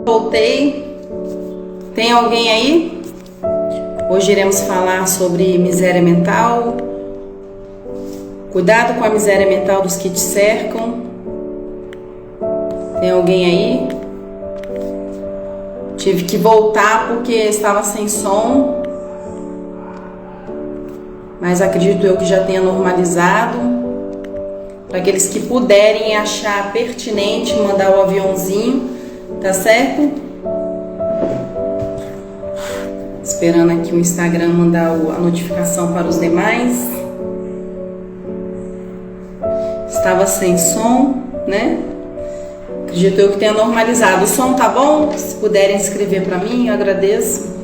Voltei. Tem alguém aí? Hoje iremos falar sobre miséria mental. Cuidado com a miséria mental dos que te cercam. Tem alguém aí? Tive que voltar porque estava sem som, mas acredito eu que já tenha normalizado. Para aqueles que puderem achar pertinente mandar o aviãozinho, tá certo? Esperando aqui o Instagram mandar a notificação para os demais. Estava sem som, né? Acredito eu que tenha normalizado. O som tá bom? Se puderem escrever para mim, eu agradeço.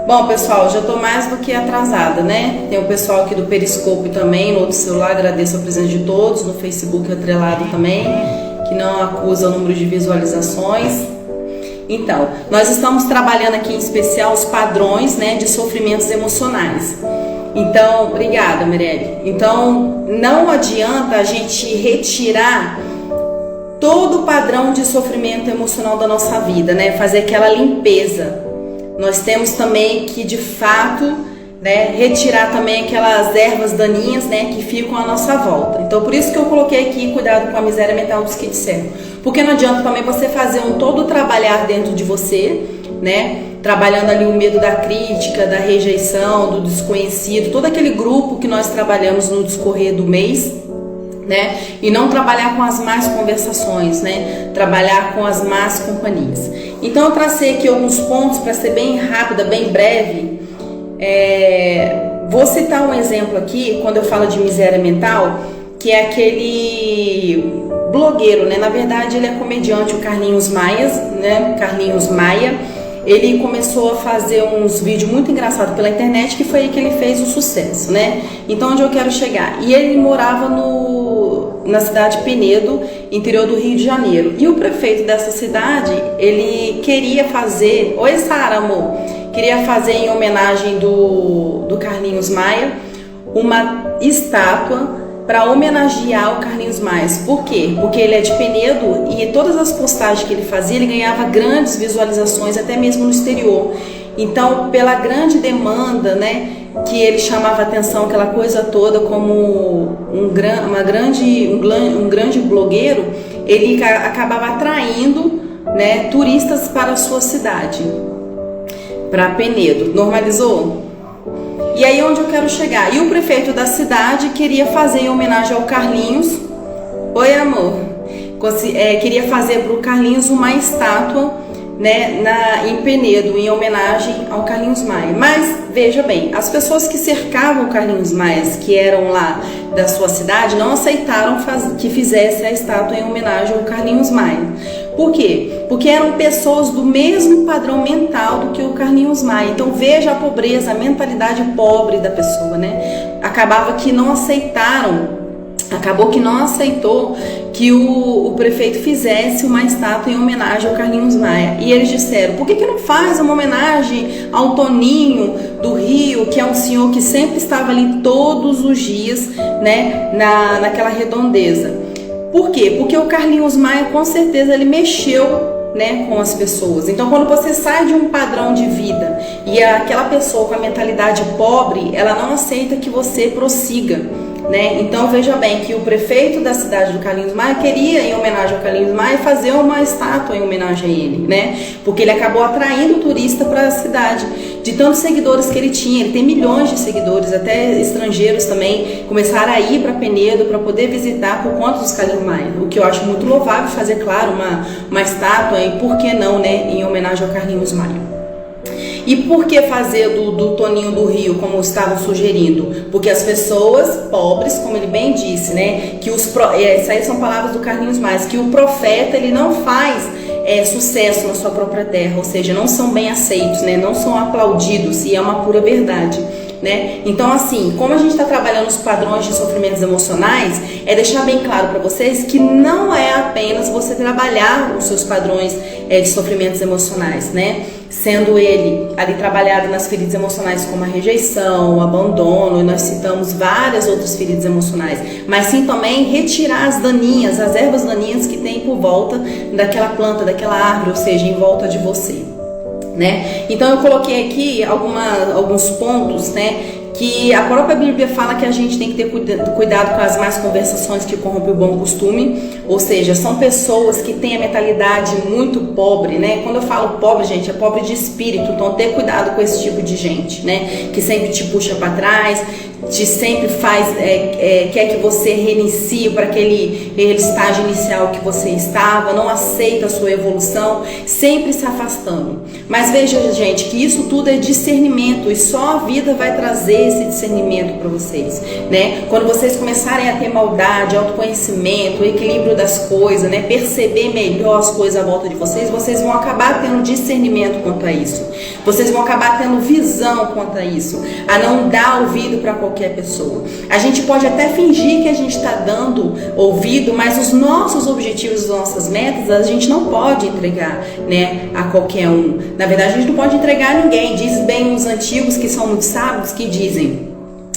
Bom, pessoal, já tô mais do que atrasada, né? Tem o pessoal aqui do Periscope também, no outro celular, agradeço a presença de todos, no Facebook atrelado também, que não acusa o número de visualizações. Então, nós estamos trabalhando aqui em especial os padrões, né, de sofrimentos emocionais. Então, obrigada, Mirelle. Então, não adianta a gente retirar todo o padrão de sofrimento emocional da nossa vida, né? Fazer aquela limpeza. Nós temos também que, de fato, né, retirar também aquelas ervas daninhas, né, que ficam à nossa volta. Então, por isso que eu coloquei aqui cuidado com a miséria mental dos que disseram. Porque não adianta também você fazer todo trabalhar dentro de você, né, trabalhando ali o medo da crítica, da rejeição, do desconhecido, todo aquele grupo que nós trabalhamos no discorrer do mês, né, e não trabalhar com as más conversações, né, trabalhar com as más companhias. Então eu tracei aqui alguns pontos para ser bem rápida, bem breve. Vou citar um exemplo aqui, quando eu falo de miséria mental, que é aquele blogueiro, né, na verdade ele é comediante, o Carlinhos Maia, né, Carlinhos Maia. Ele começou a fazer uns vídeos muito engraçados pela internet, que foi aí que ele fez o sucesso, né? Então, onde eu quero chegar? E ele morava na cidade de Penedo, interior do Rio de Janeiro. E o prefeito dessa cidade, ele queria fazer... Oi, Sara, amor! Queria fazer em homenagem do Carlinhos Maia uma estátua para homenagear o Carlinhos Maia. Por quê? Porque ele é de Penedo e todas as postagens que ele fazia, ele ganhava grandes visualizações, até mesmo no exterior. Então, pela grande demanda, né, que ele chamava atenção, aquela coisa toda, como um grande blogueiro, ele acabava atraindo, né, turistas para a sua cidade, para Penedo. Normalizou? E aí onde eu quero chegar? E o prefeito da cidade queria fazer em homenagem ao Carlinhos. Oi, amor. Queria fazer para o Carlinhos uma estátua, né, em Penedo, em homenagem ao Carlinhos Maia. Mas veja bem, as pessoas que cercavam o Carlinhos Maia, que eram lá da sua cidade, não aceitaram que fizesse a estátua em homenagem ao Carlinhos Maia. Por quê? Porque eram pessoas do mesmo padrão mental do que o Carlinhos Maia. Então veja a pobreza, a mentalidade pobre da pessoa, né? Acabou que não aceitou que o prefeito fizesse uma estátua em homenagem ao Carlinhos Maia. E eles disseram, por que não faz uma homenagem ao Toninho do Rio, que é um senhor que sempre estava ali todos os dias, né, naquela redondeza? Por quê? Porque o Carlinhos Maia, com certeza, ele mexeu, né, com as pessoas. Então, quando você sai de um padrão de vida e aquela pessoa com a mentalidade pobre, ela não aceita que você prossiga, né? Então, veja bem que o prefeito da cidade do Carlinhos Maia queria, em homenagem ao Carlinhos Maia, fazer uma estátua em homenagem a ele, né? Porque ele acabou atraindo o turista para a cidade. De tantos seguidores que ele tinha, ele tem milhões de seguidores, até estrangeiros também começaram a ir para Penedo para poder visitar por conta dos Carlinhos Maia. O que eu acho muito louvável, fazer, claro, uma estátua, e por que não, né, em homenagem ao Carlinhos Maia. E por que fazer do Toninho do Rio, como estavam sugerindo? Porque as pessoas pobres, como ele bem disse, né, que isso aí são palavras do Carlinhos Maia, que o profeta, ele não faz sucesso na sua própria terra, ou seja, não são bem aceitos, né, não são aplaudidos, e é uma pura verdade. né? Então, assim, como a gente está trabalhando os padrões de sofrimentos emocionais, é deixar bem claro para vocês que não é apenas você trabalhar os seus padrões de sofrimentos emocionais, né? Sendo ele ali trabalhado nas feridas emocionais como a rejeição, o abandono, e nós citamos várias outras feridas emocionais, mas sim também retirar as daninhas, as ervas daninhas que tem por volta daquela planta, daquela árvore, ou seja, em volta de você, né? Então eu coloquei aqui alguns pontos, né, que a própria Bíblia fala que a gente tem que ter cuidado com as más conversações que corrompem o bom costume, ou seja, são pessoas que têm a mentalidade muito pobre, né? Quando eu falo pobre, gente, é pobre de espírito, então ter cuidado com esse tipo de gente, né? Que sempre te puxa para trás, te sempre faz, quer que você reinicie para aquele estágio inicial que você estava, não aceita a sua evolução, sempre se afastando. Mas veja, gente, que isso tudo é discernimento e só a vida vai trazer esse discernimento para vocês, né? Quando vocês começarem a ter maldade, autoconhecimento, equilíbrio das coisas, né? Perceber melhor as coisas à volta de vocês, vocês vão acabar tendo discernimento quanto a isso. Vocês vão acabar tendo visão quanto a isso, a não dar ouvido para qualquer pessoa. A gente pode até fingir que a gente está dando ouvido, mas os nossos objetivos, as nossas metas, a gente não pode entregar, né, a qualquer um. Na verdade, a gente não pode entregar a ninguém. Diz bem os antigos, que são muito sábios, que dizem,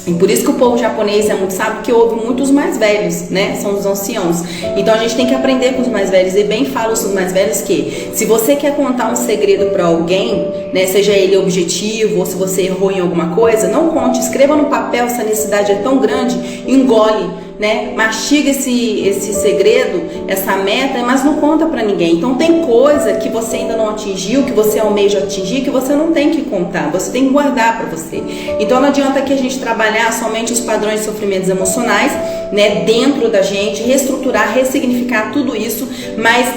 e por isso que o povo japonês é muito sábio, que ouve muito os mais velhos, né? São os anciãos. Então a gente tem que aprender com os mais velhos. E bem falam os mais velhos que, se você quer contar um segredo para alguém, né, seja ele objetivo ou se você errou em alguma coisa, não conte, escreva no papel se a necessidade é tão grande, engole, né? Mastiga esse segredo, essa meta, mas não conta pra ninguém. Então tem coisa que você ainda não atingiu, que você almeja atingir, que você não tem que contar, você tem que guardar pra você. Então não adianta que a gente trabalhar somente os padrões de sofrimentos emocionais, né, dentro da gente, reestruturar, ressignificar tudo isso, mas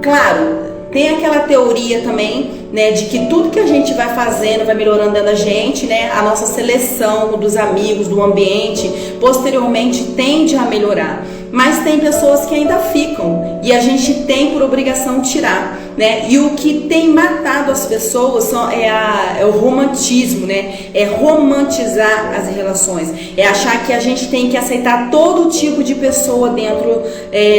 claro, tem aquela teoria também, né, de que tudo que a gente vai fazendo vai melhorando dentro da gente, né, a nossa seleção dos amigos, do ambiente, posteriormente tende a melhorar. Mas tem pessoas que ainda ficam e a gente tem por obrigação tirar, né? E o que tem matado as pessoas é o romantismo, né? É romantizar as relações, é achar que a gente tem que aceitar todo tipo de pessoa dentro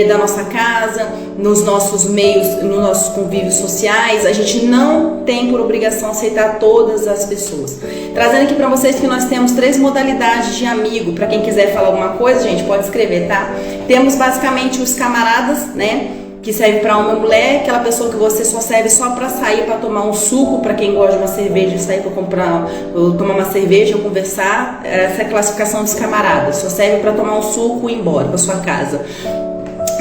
da nossa casa, nos nossos meios, nos nossos convívios sociais. A gente não tem por obrigação aceitar todas as pessoas. Trazendo aqui para vocês que nós temos 3 modalidades de amigo. Para quem quiser falar alguma coisa, gente, pode escrever, tá? Temos basicamente os camaradas, né? Que serve para uma mulher, aquela pessoa que você só serve só para sair, para tomar um suco, para quem gosta de uma cerveja, sair para comprar, ou tomar uma cerveja ou conversar. Essa é a classificação dos camaradas. Só serve para tomar um suco e ir embora para sua casa.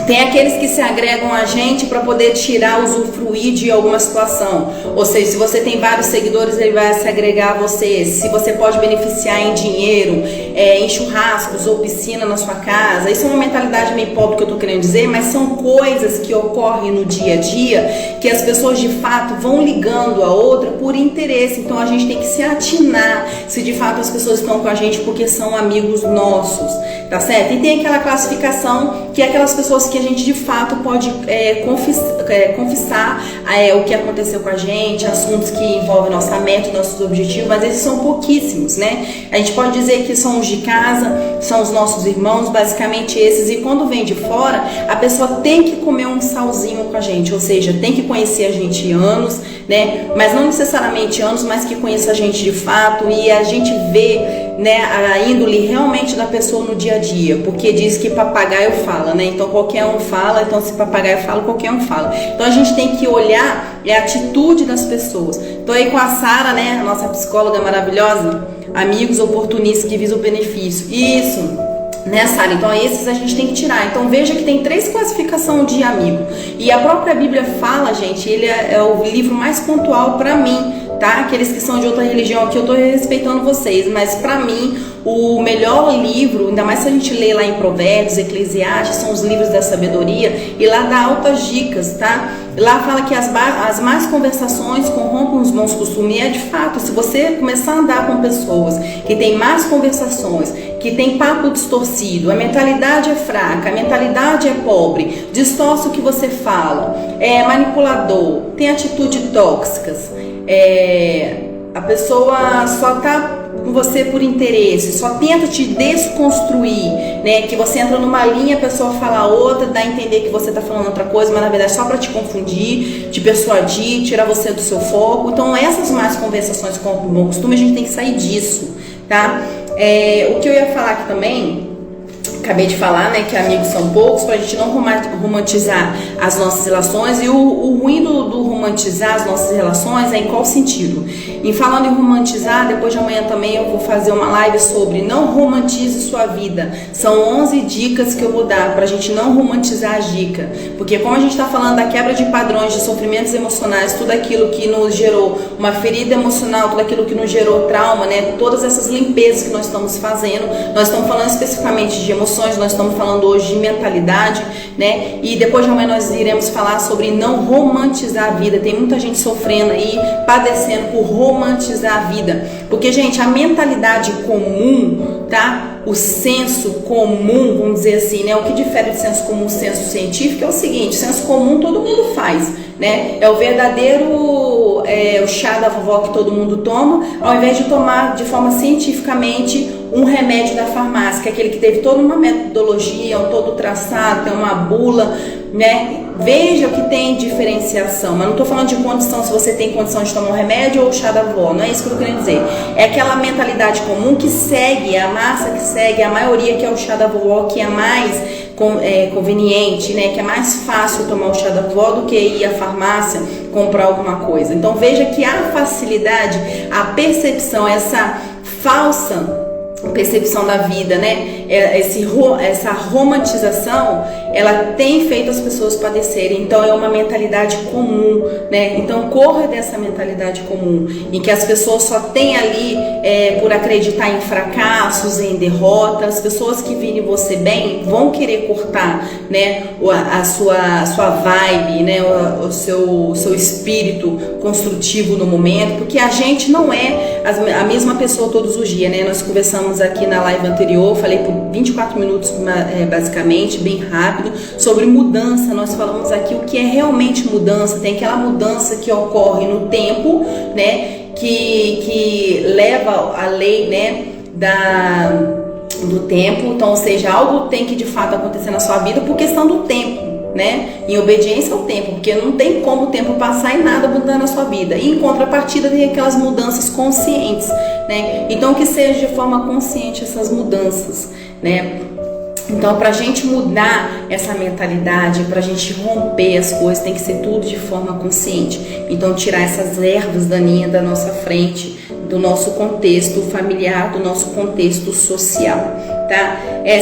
Tem aqueles que se agregam a gente para poder tirar, usufruir de alguma situação. Ou seja, se você tem vários seguidores, ele vai se agregar a você. Se você pode beneficiar em dinheiro, em churrascos ou piscina na sua casa. Isso é uma mentalidade meio pobre que eu tô querendo dizer, mas são coisas que ocorrem no dia a dia que as pessoas de fato vão ligando a outra por interesse. Então a gente tem que se atinar se de fato as pessoas estão com a gente porque são amigos nossos, tá certo? E tem aquela classificação que é aquelas pessoas que a gente de fato pode confessar o que aconteceu com a gente, assuntos que envolvem nossa meta, nossos objetivos, mas esses são pouquíssimos, né? A gente pode dizer que são os de casa, são os nossos irmãos, basicamente esses, e quando vem de fora, a pessoa tem que comer um salzinho com a gente, ou seja, tem que conhecer a gente anos, né? Mas não necessariamente anos, mas que conheça a gente de fato e a gente vê, né, a índole realmente da pessoa no dia a dia, porque diz que papagaio fala, né? Então qualquer um fala, então se papagaio fala, qualquer um fala. Então a gente tem que olhar a atitude das pessoas. Tô aí com a Sara, né, a nossa psicóloga maravilhosa, amigos oportunistas que visam o benefício. Isso, né, Sara? Então esses a gente tem que tirar. Então veja que tem 3 classificações de amigo. E a própria Bíblia fala, gente, ele é o livro mais pontual para mim, tá? Aqueles que são de outra religião aqui, eu tô respeitando vocês, mas pra mim, o melhor livro, ainda mais se a gente lê lá em Provérbios, Eclesiastes, são os livros da sabedoria, e lá dá altas dicas, tá? Lá fala que as más conversações corrompem os bons costumes, e é de fato, se você começar a andar com pessoas que têm más conversações, que tem papo distorcido, a mentalidade é fraca, a mentalidade é pobre, distorce o que você fala, é manipulador, tem atitudes tóxicas, a pessoa só tá com você por interesse, só tenta te desconstruir, né? Que você entra numa linha, a pessoa fala outra, dá a entender que você tá falando outra coisa, mas na verdade é só para te confundir, te persuadir, tirar você do seu foco. Então essas más conversações com o bom costume, a gente tem que sair disso, tá? O que eu ia falar aqui também, acabei de falar, né, que amigos são poucos, pra gente não romantizar as nossas relações. E o ruim do romantizar as nossas relações é em qual sentido? Em falando em romantizar, depois de amanhã também eu vou fazer uma live sobre não romantize sua vida. São 11 dicas que eu vou dar pra gente não romantizar a dica. Porque como a gente tá falando da quebra de padrões, de sofrimentos emocionais, tudo aquilo que nos gerou uma ferida emocional, tudo aquilo que nos gerou trauma, né, todas essas limpezas que nós estamos fazendo, nós estamos falando especificamente de emoções, nós estamos falando hoje de mentalidade, né? E depois de amanhã nós iremos falar sobre não romantizar a vida. Tem muita gente sofrendo aí, padecendo por romantizar a vida. Porque, gente, a mentalidade comum, tá? O senso comum, vamos dizer assim, né? O que difere de senso comum e senso científico é o seguinte: senso comum todo mundo faz, né? É o verdadeiro o chá da vovó que todo mundo toma, ao invés de tomar de forma cientificamente um remédio da farmácia, que é aquele que teve toda uma metodologia, todo traçado, tem uma bula, né? Veja que tem diferenciação, mas não estou falando de condição, se você tem condição de tomar um remédio ou o chá da vovó, não é isso que eu estou querendo dizer. É aquela mentalidade comum que segue, a massa que segue, a maioria, que é o chá da vovó, que é mais conveniente, né? Que é mais fácil tomar o chá da vovó do que ir à farmácia comprar alguma coisa. Então veja que a facilidade, a percepção, essa falsa percepção da vida, né? Essa romantização, ela tem feito as pessoas padecerem. Então é uma mentalidade comum, né? Então corra dessa mentalidade comum, em que as pessoas só têm ali por acreditar em fracassos, em derrotas. As pessoas que virem você bem vão querer cortar, né, a sua vibe, né, o seu espírito construtivo no momento, porque a gente não é a mesma pessoa todos os dias, né? Nós conversamos aqui na live anterior, falei por 24 minutos basicamente, bem rápido, sobre mudança. Nós falamos aqui o que é realmente mudança. Tem aquela mudança que ocorre no tempo, né, que leva a lei, né, do tempo. Então, ou seja, algo tem que de fato acontecer na sua vida por questão do tempo, né? Em obediência ao tempo, porque não tem como o tempo passar e nada mudar na sua vida. E em contrapartida tem aquelas mudanças conscientes, né? Então que seja de forma consciente essas mudanças, né? Então, para a gente mudar essa mentalidade, para a gente romper as coisas, tem que ser tudo de forma consciente. Então, tirar essas ervas daninhas da nossa frente, do nosso contexto familiar, do nosso contexto social, tá?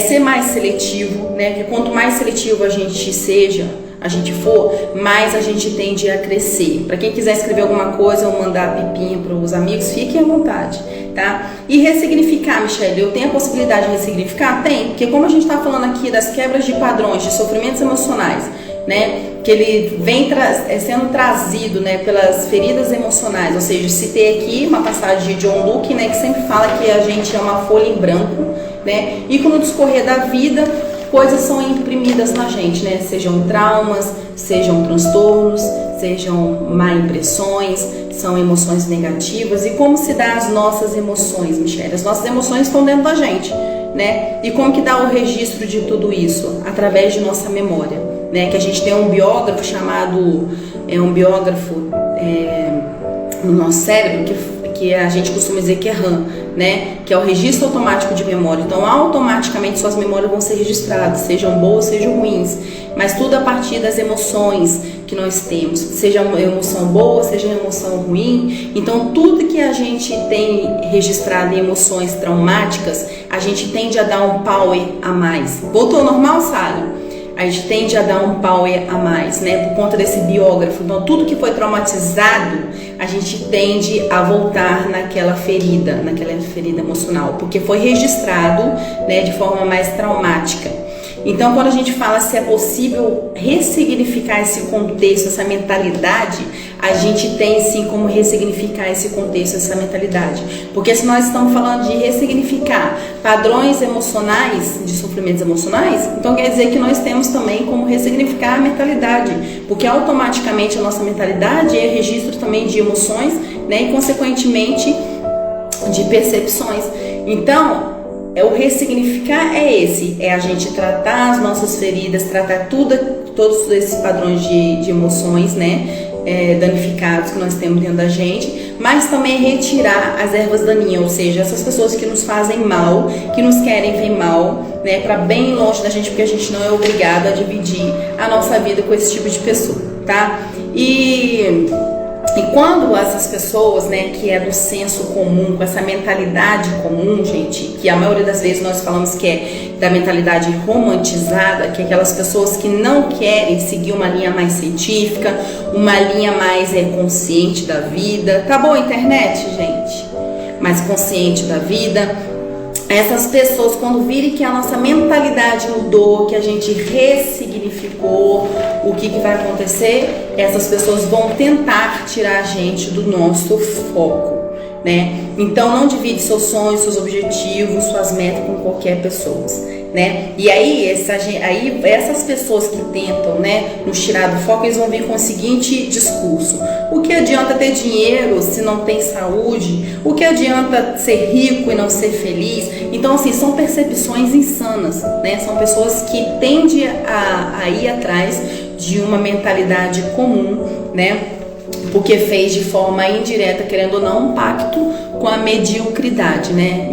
Ser mais seletivo, né? Porque quanto mais seletivo a gente for, mais a gente tende a crescer. Para quem quiser escrever alguma coisa ou mandar pipinha para os amigos, fiquem à vontade, tá? E ressignificar, Michelle, eu tenho a possibilidade de ressignificar? Tem, porque como a gente está falando aqui das quebras de padrões, de sofrimentos emocionais, né, que ele vem sendo trazido, né, pelas feridas emocionais. Ou seja, citei aqui uma passagem de John Luke, né, que sempre fala que a gente é uma folha em branco, né, e com o discorrer da vida, coisas são imprimidas na gente, né, sejam traumas, sejam transtornos, sejam má impressões, são emoções negativas. E como se dá as nossas emoções, Michelle? As nossas emoções estão dentro da gente, né, e como que dá o registro de tudo isso? Através de nossa memória, né, que a gente tem um biógrafo chamado, no nosso cérebro, que a gente costuma dizer que é RAM, né, que é o registro automático de memória. Então automaticamente suas memórias vão ser registradas, sejam boas, sejam ruins, mas tudo a partir das emoções que nós temos, seja uma emoção boa, seja uma emoção ruim. Então tudo que a gente tem registrado em emoções traumáticas, a gente tende a dar um power a mais. Voltou ao normal, Sara? A gente tende a dar um power a mais, né, por conta desse biógrafo. Então tudo que foi traumatizado, a gente tende a voltar naquela ferida emocional, porque foi registrado, né, de forma mais traumática. Então, quando a gente fala se é possível ressignificar esse contexto, essa mentalidade, a gente tem sim como ressignificar esse contexto, essa mentalidade. Porque se nós estamos falando de ressignificar padrões emocionais, de sofrimentos emocionais, então quer dizer que nós temos também como ressignificar a mentalidade. Porque automaticamente a nossa mentalidade é registro também de emoções, né, e consequentemente de percepções. Então, o ressignificar é esse, é a gente tratar as nossas feridas, tratar todos esses padrões de emoções, né, danificados que nós temos dentro da gente, mas também retirar as ervas daninhas, ou seja, essas pessoas que nos fazem mal, que nos querem ver mal, né, para bem longe da gente, porque a gente não é obrigado a dividir a nossa vida com esse tipo de pessoa, tá? E quando essas pessoas, né, que é do senso comum, com essa mentalidade comum, gente, que a maioria das vezes nós falamos que é da mentalidade romantizada, que é aquelas pessoas que não querem seguir uma linha mais científica, uma linha mais consciente da vida, tá bom, internet, gente? Mais consciente da vida. Essas pessoas, quando virem que a nossa mentalidade mudou, que a gente ressignificou, o que vai acontecer? Essas pessoas vão tentar tirar a gente do nosso foco, né? Então não divide seus sonhos, seus objetivos, suas metas com qualquer pessoa, né? E aí, essas pessoas que tentam, né, nos tirar do foco, eles vão vir com o seguinte discurso: o que adianta ter dinheiro se não tem saúde? O que adianta ser rico e não ser feliz? Então, assim, são percepções insanas, né? São pessoas que tendem a ir atrás de uma mentalidade comum, né? Porque fez de forma indireta, querendo ou não, um pacto com a mediocridade, né?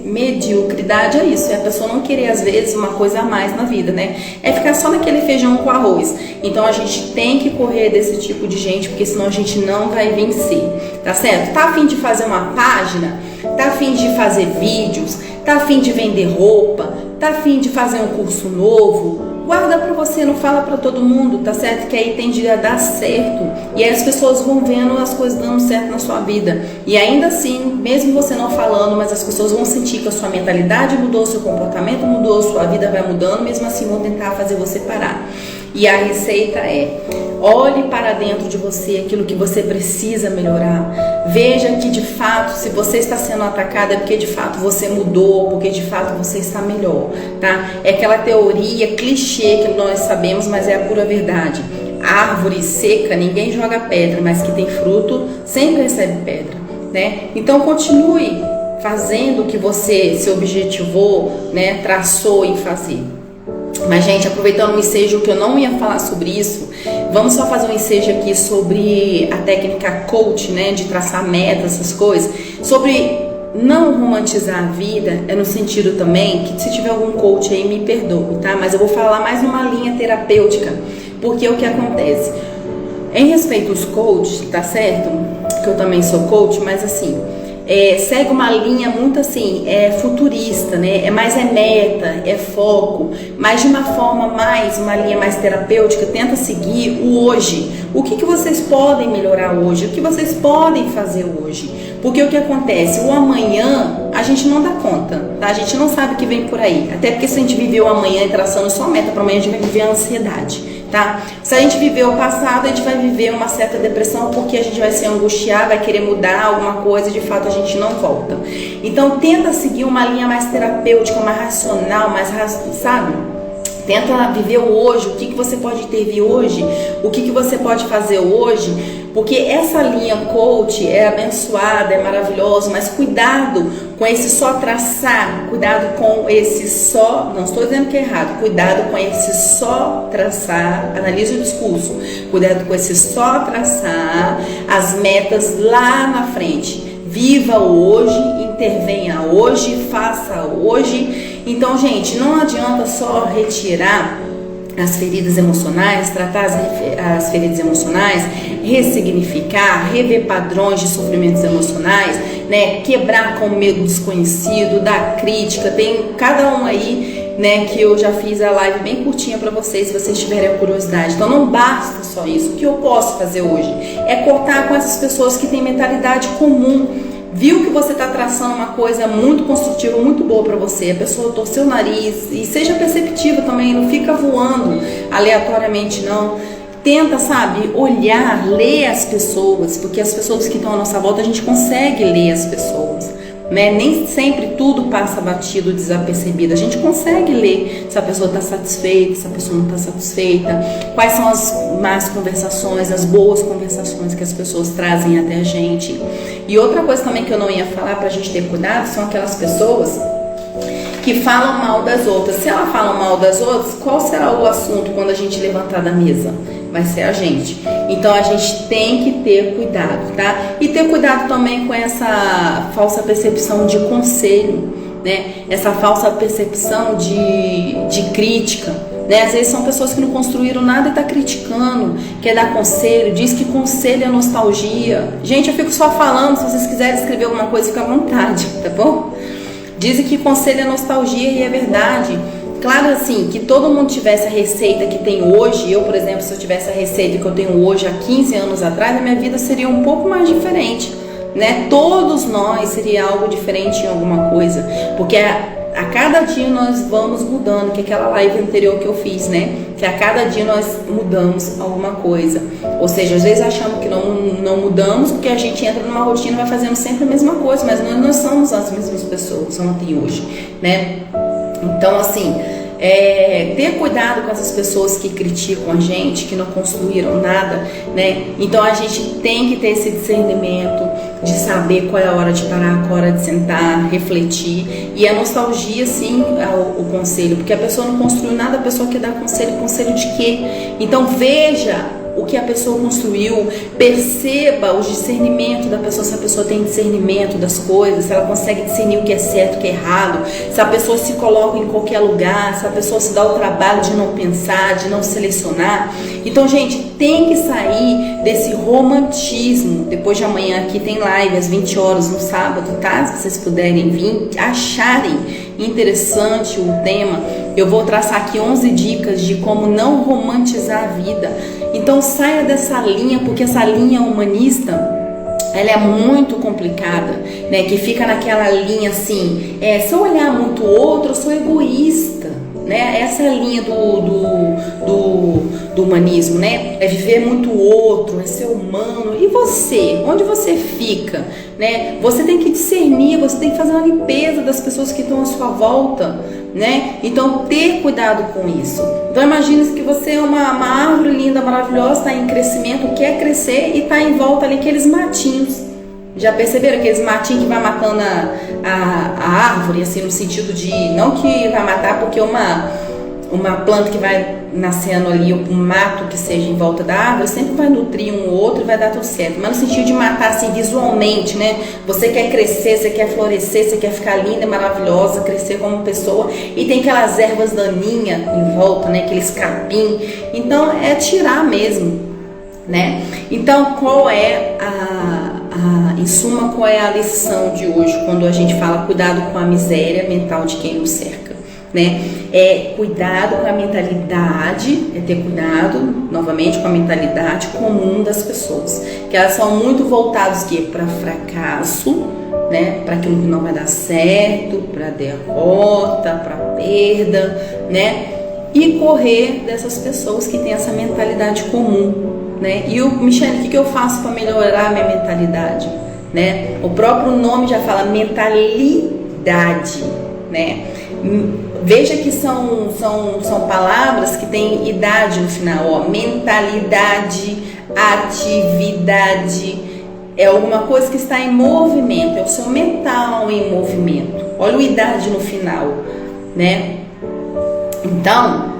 Mediocridade é isso, é a pessoa não querer às vezes uma coisa a mais na vida, né? É ficar só naquele feijão com arroz. Então a gente tem que correr desse tipo de gente, porque senão a gente não vai vencer, tá certo? Tá a fim de fazer uma página? Tá a fim de fazer vídeos? Tá a fim de vender roupa? Tá a fim de fazer um curso novo? Guarda pra você, não fala pra todo mundo, tá certo? Que aí tende a dar certo. E aí as pessoas vão vendo as coisas dando certo na sua vida. E ainda assim, mesmo você não falando, mas as pessoas vão sentir que a sua mentalidade mudou, seu comportamento mudou, sua vida vai mudando, mesmo assim vão tentar fazer você parar. E a receita é: olhe para dentro de você aquilo que você precisa melhorar. Veja que de fato, se você está sendo atacada, é porque de fato você mudou, porque de fato você está melhor, tá? É aquela teoria clichê que nós sabemos, mas é a pura verdade. Árvore seca, ninguém joga pedra, mas que tem fruto sempre recebe pedra, né? Então continue fazendo o que você se objetivou, né? Traçou em fazer. Mas, gente, aproveitando o ensejo, que eu não ia falar sobre isso, vamos só fazer um ensejo aqui sobre a técnica coach, né, de traçar metas, essas coisas, sobre não romantizar a vida, no sentido também que, se tiver algum coach aí, me perdoe, tá? Mas eu vou falar mais numa linha terapêutica, porque o que acontece? Em respeito aos coaches, tá certo? Que eu também sou coach, mas assim, segue uma linha muito assim, futurista, né? Mais meta, foco, mas de uma forma uma linha mais terapêutica, tenta seguir o hoje. O que vocês podem melhorar hoje? O que vocês podem fazer hoje? Porque o que acontece? O amanhã a gente não dá conta, tá? A gente não sabe o que vem por aí. Até porque se a gente viver o amanhã e traçando só meta para amanhã, a gente vai viver a ansiedade. Tá? Se a gente viver o passado, a gente vai viver uma certa depressão, porque a gente vai se angustiar, vai querer mudar alguma coisa e de fato a gente não volta. Então tenta seguir uma linha mais terapêutica, mais racional, sabe? Tenta viver o hoje, o que você pode intervir hoje, o que você pode fazer hoje, porque essa linha coach é abençoada, é maravilhosa, mas cuidado com esse só traçar, cuidado com esse só, não estou dizendo que é errado, cuidado com esse só traçar, analise o discurso, cuidado com esse só traçar as metas lá na frente. Viva hoje, intervenha hoje, faça hoje. Então, gente, não adianta só retirar as feridas emocionais, tratar as feridas emocionais, ressignificar, rever padrões de sofrimentos emocionais, né? Quebrar com o medo desconhecido, da crítica. Tem cada um aí, né, que eu já fiz a live bem curtinha para vocês, se vocês tiverem a curiosidade. Então não basta só isso. O que eu posso fazer hoje é cortar com essas pessoas que têm mentalidade comum. Viu que você está traçando uma coisa muito construtiva, muito boa para você, a pessoa torceu o nariz, e seja perceptiva também, não fica voando aleatoriamente não. Tenta, sabe, olhar, ler as pessoas, porque as pessoas que estão à nossa volta, a gente consegue ler as pessoas, né? Nem sempre tudo passa batido, desapercebido. A gente consegue ler se a pessoa está satisfeita, se a pessoa não está satisfeita, quais são as más conversações, as boas conversações que as pessoas trazem até a gente. E outra coisa também que eu não ia falar para a gente ter cuidado são aquelas pessoas que falam mal das outras. Se ela fala mal das outras, qual será o assunto quando a gente levantar da mesa? Vai ser a gente. Então a gente tem que ter cuidado, tá? E ter cuidado também com essa falsa percepção de conselho, né? Essa falsa percepção de crítica, né? Às vezes são pessoas que não construíram nada e tá criticando, quer dar conselho, diz que conselho é nostalgia. Gente, eu fico só falando, se vocês quiserem escrever alguma coisa, fica à vontade, tá bom? Dizem que conselho é nostalgia e é verdade. Claro, assim, que todo mundo tivesse a receita que tem hoje. Eu, por exemplo, se eu tivesse a receita que eu tenho hoje há 15 anos atrás, a minha vida seria um pouco mais diferente, né? Todos nós seria algo diferente em alguma coisa, porque a cada dia nós vamos mudando, que é aquela live anterior que eu fiz, né? Que a cada dia nós mudamos alguma coisa. Ou seja, às vezes achamos que não mudamos porque a gente entra numa rotina e vai fazendo sempre a mesma coisa, mas nós somos as mesmas pessoas ontem e hoje, né? Então, assim, ter cuidado com essas pessoas que criticam a gente, que não construíram nada, né? Então a gente tem que ter esse discernimento de saber qual é a hora de parar, qual é a hora de sentar, refletir. E a nostalgia, sim, é o conselho, porque a pessoa não construiu nada, a pessoa quer dar conselho de quê? Então veja o que a pessoa construiu, perceba o discernimento da pessoa, se a pessoa tem discernimento das coisas, se ela consegue discernir o que é certo, o que é errado, se a pessoa se coloca em qualquer lugar, se a pessoa se dá o trabalho de não pensar, de não selecionar. Então, gente, tem que sair desse romantismo. Depois de amanhã aqui tem live às 20 horas no sábado, tá? Se vocês puderem vir, acharem interessante o tema, eu vou traçar aqui 11 dicas de como não romantizar a vida. Então saia dessa linha, porque essa linha humanista, ela é muito complicada, né? Que fica naquela linha assim, se eu olhar muito o outro, eu sou egoísta, né? Essa é a linha do humanismo, né? É viver muito o outro, é ser humano. E você? Onde você fica, né? Você tem que discernir, você tem que fazer uma limpeza das pessoas que estão à sua volta, né? Então ter cuidado com isso. Então imagine que você é uma árvore linda, maravilhosa, está em crescimento, quer crescer e está em volta ali aqueles matinhos. Já perceberam aqueles matinhos que vai matando a árvore, assim, no sentido de, não que vai matar porque uma planta que vai nascendo ali, um mato que seja em volta da árvore, sempre vai nutrir um ou outro e vai dar tudo certo, mas no sentido de matar assim visualmente, né? Você quer crescer, você quer florescer, você quer ficar linda, maravilhosa, crescer como pessoa, e tem aquelas ervas daninhas em volta, né? Aqueles capim. Então é tirar mesmo, né? Então qual é em suma, qual é a lição de hoje quando a gente fala cuidado com a miséria mental de quem nos cerca, né? É cuidado com a mentalidade, é ter cuidado novamente com a mentalidade comum das pessoas, que elas são muito voltadas para fracasso, né? Para aquilo que não vai dar certo, para derrota, para perda, né? E correr dessas pessoas que têm essa mentalidade comum, né? E Michele, o que eu faço para melhorar a minha mentalidade, né? O próprio nome já fala mentalidade, né? Veja que são palavras que têm idade no final, ó. Mentalidade, atividade, é alguma coisa que está em movimento, é o seu mental em movimento. Olha o idade no final, né? Então,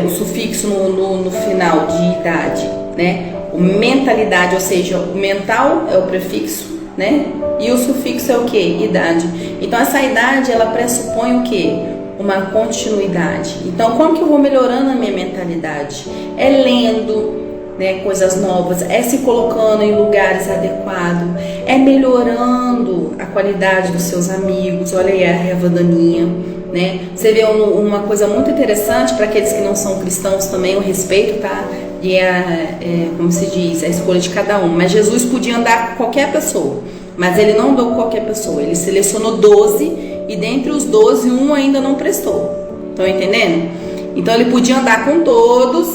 o sufixo no final de idade, né? O mentalidade, ou seja, o mental é o prefixo, né? E o sufixo é o que? Idade. Então essa idade, ela pressupõe o que? Uma continuidade. Então como que eu vou melhorando a minha mentalidade? É lendo, né, coisas novas, é se colocando em lugares adequados, é melhorando a qualidade dos seus amigos. Olha aí a erva daninha, né? Você vê uma coisa muito interessante para aqueles que não são cristãos também, o respeito, tá? E como se diz, a escolha de cada um. Mas Jesus podia andar com qualquer pessoa, mas ele não andou com qualquer pessoa. Ele selecionou 12 e dentre os 12, um ainda não prestou. Estão entendendo? Então ele podia andar com todos,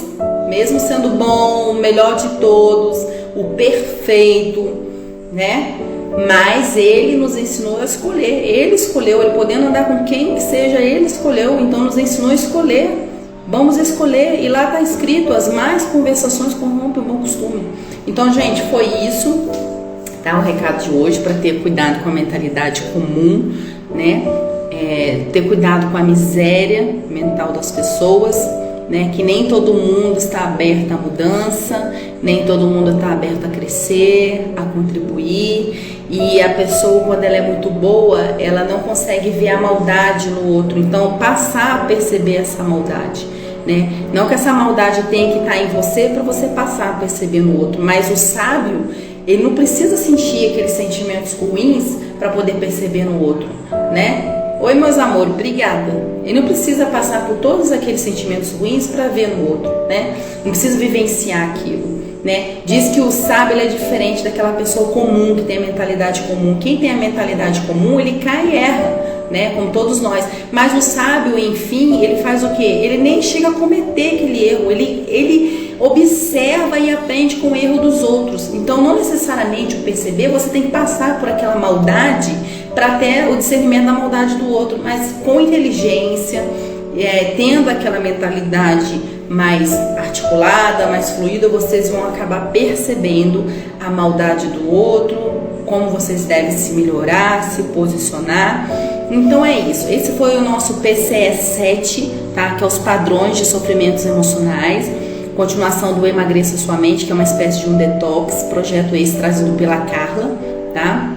mesmo sendo bom, o melhor de todos, o perfeito, né? mas ele nos ensinou a escolher. Ele escolheu, ele podendo andar com quem que seja, ele escolheu, então nos ensinou a escolher. Vamos escolher, e lá está escrito: as más conversações corrompem o bom costume. Então, gente, foi isso, tá? O recado de hoje, para ter cuidado com a mentalidade comum, né? Ter cuidado com a miséria mental das pessoas, né? Que nem todo mundo está aberto à mudança, nem todo mundo está aberto a crescer, a contribuir, e a pessoa, quando ela é muito boa, ela não consegue ver a maldade no outro, então passar a perceber essa maldade, né? Não que essa maldade tenha que estar em você para você passar a perceber no outro, mas o sábio, ele não precisa sentir aqueles sentimentos ruins para poder perceber no outro, né? Oi, meus amores, obrigada. Ele não precisa passar por todos aqueles sentimentos ruins para ver no outro, né? Não precisa vivenciar aquilo, né? Diz que o sábio, ele é diferente daquela pessoa comum, que tem a mentalidade comum. Quem tem a mentalidade comum, ele cai e erra, né? Como todos nós. Mas o sábio, enfim, ele faz o quê? Ele nem chega a cometer aquele erro. Ele observa e aprende com o erro dos outros. Então, não necessariamente o perceber, você tem que passar por aquela maldade para ter o discernimento da maldade do outro, mas com inteligência, tendo aquela mentalidade mais articulada, mais fluida, vocês vão acabar percebendo a maldade do outro, como vocês devem se melhorar, se posicionar. Então é isso, esse foi o nosso PCE7, tá? Que é os padrões de sofrimentos emocionais, continuação do Emagreça Sua Mente, que é uma espécie de um detox, projeto esse trazido pela Carla, tá?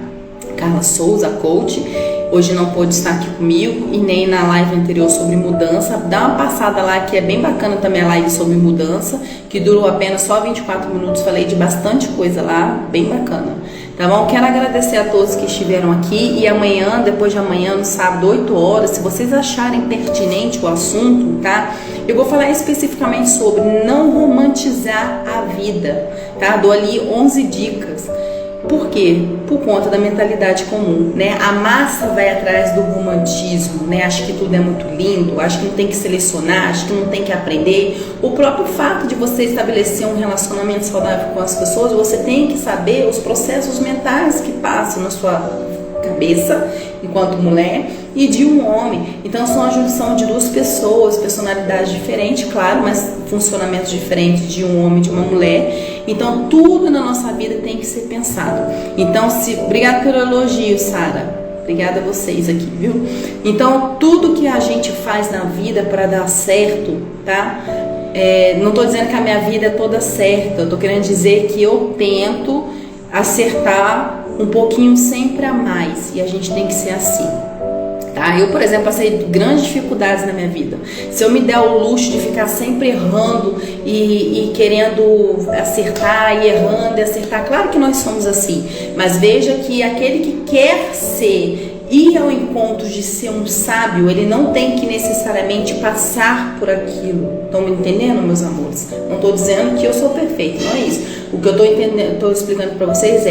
Carla Souza, coach. Hoje não pôde estar aqui comigo e nem na live anterior sobre mudança. Dá uma passada lá, que é bem bacana também a live sobre mudança, que durou apenas só 24 minutos. Falei de bastante coisa lá, bem bacana. Tá bom? Quero agradecer a todos que estiveram aqui, e amanhã, depois de amanhã, no sábado, 8 horas, se vocês acharem pertinente o assunto, tá? Eu vou falar especificamente sobre não romantizar a vida, tá? Dou ali 11 dicas. Por quê? Por conta da mentalidade comum, né? A massa vai atrás do romantismo, né? Acha que tudo é muito lindo, acha que não tem que selecionar, acha que não tem que aprender. O próprio fato de você estabelecer um relacionamento saudável com as pessoas, você tem que saber os processos mentais que passam na sua cabeça enquanto mulher e de um homem. Então são a junção de duas pessoas, personalidades diferentes, claro, mas funcionamentos diferentes de um homem e de uma mulher. Então tudo na nossa vida tem que ser pensado. Então, obrigada pelo elogio, Sara. Obrigada a vocês aqui, viu? Então, tudo que a gente faz na vida para dar certo, tá? Não tô dizendo que a minha vida é toda certa. Eu tô querendo dizer que eu tento acertar um pouquinho sempre a mais, e a gente tem que ser assim, tá? Eu, por exemplo, passei grandes dificuldades na minha vida. Se eu me der o luxo de ficar sempre errando e querendo acertar, e errando e acertar, claro que nós somos assim, mas veja que aquele que quer ir ao encontro de ser um sábio, ele não tem que necessariamente passar por aquilo. Estão me entendendo, meus amores? Não estou dizendo que eu sou perfeito, não é isso. O que eu estou explicando para vocês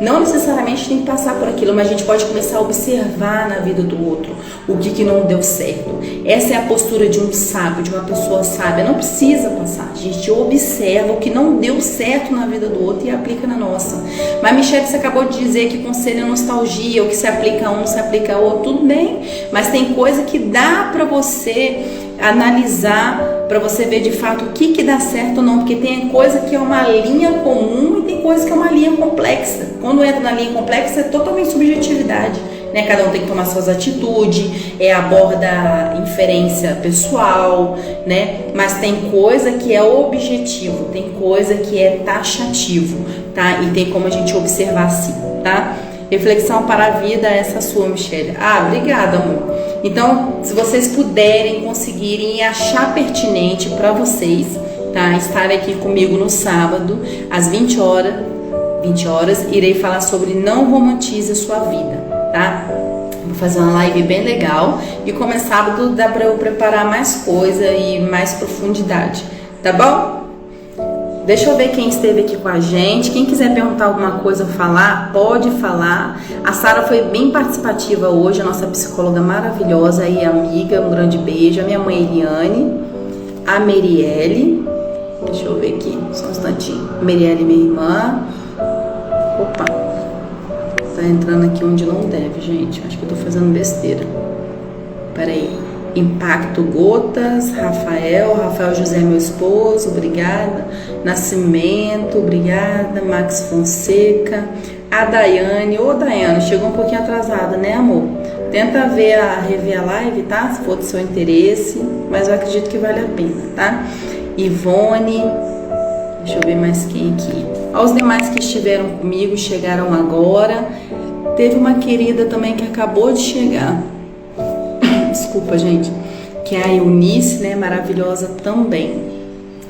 não necessariamente tem que passar por aquilo, mas a gente pode começar a observar na vida do outro o que não deu certo. Essa é a postura de um sábio, de uma pessoa sábia. Não precisa passar, a gente observa o que não deu certo na vida do outro e aplica na nossa. Mas, Michelle, você acabou de dizer que conselho é nostalgia, o que se aplica a um se aplica ao outro. Tudo bem, mas tem coisa que dá para você analisar, para você ver de fato o que dá certo ou não, porque tem coisa que é uma linha comum e tem coisa que é uma linha complexa. Quando entra na linha complexa é totalmente subjetividade, né? Cada um tem que tomar suas atitudes, aborda a inferência pessoal, né? Mas tem coisa que é objetivo, tem coisa que é taxativo, tá? E tem como a gente observar assim, tá? Reflexão para a vida, essa sua, Michelle. Obrigada, amor. Então, se vocês puderem, conseguirem e achar pertinente para vocês, tá? Estarem aqui comigo no sábado, às 20 horas, irei falar sobre não romantize a sua vida, tá? Vou fazer uma live bem legal, e como é sábado, dá para eu preparar mais coisa e mais profundidade, tá bom? Deixa eu ver quem esteve aqui com a gente. Quem quiser perguntar alguma coisa, falar, pode falar. A Sara foi bem participativa hoje, a nossa psicóloga maravilhosa e amiga. Um grande beijo. A minha mãe Eliane, a Merielle. Deixa eu ver aqui, só um instantinho. Merielle, minha irmã. Opa. Tá entrando aqui onde não deve, gente. Acho que eu tô fazendo besteira. Pera aí. Impacto Gotas, Rafael José, meu esposo, obrigada. Nascimento, obrigada. Max Fonseca. A Daiane, ô Daiane, chegou um pouquinho atrasada, né, amor? Tenta rever a live, tá? Se for do seu interesse, mas eu acredito que vale a pena, tá? Ivone, deixa eu ver mais quem aqui. Aos demais que estiveram comigo, chegaram agora. Teve uma querida também que acabou de chegar. Desculpa, gente. Que é a Eunice, né? Maravilhosa também.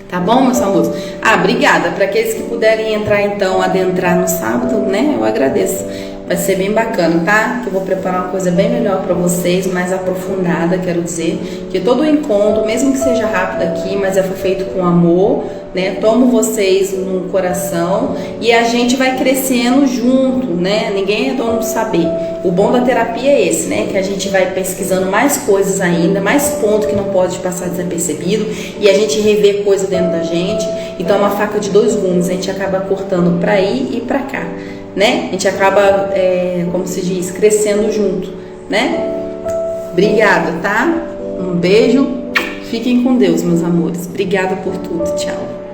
Tá bom, meus amores? Obrigada. Para aqueles que puderem entrar, então, adentrar no sábado, né? Eu agradeço. Vai ser bem bacana, tá? Que eu vou preparar uma coisa bem melhor para vocês, mais aprofundada, quero dizer. Que todo o encontro, mesmo que seja rápido aqui, mas foi feito com amor, né? Tomo vocês no coração e a gente vai crescendo junto, né? Ninguém é dono do saber. O bom da terapia é esse, né? Que a gente vai pesquisando mais coisas ainda, mais pontos que não pode passar desapercebido e a gente revê coisa dentro da gente. Então é uma faca de dois gumes, a gente acaba cortando pra aí e pra cá, né? A gente acaba, como se diz, crescendo junto, né? Obrigada, tá? Um beijo. Fiquem com Deus, meus amores. Obrigada por tudo. Tchau.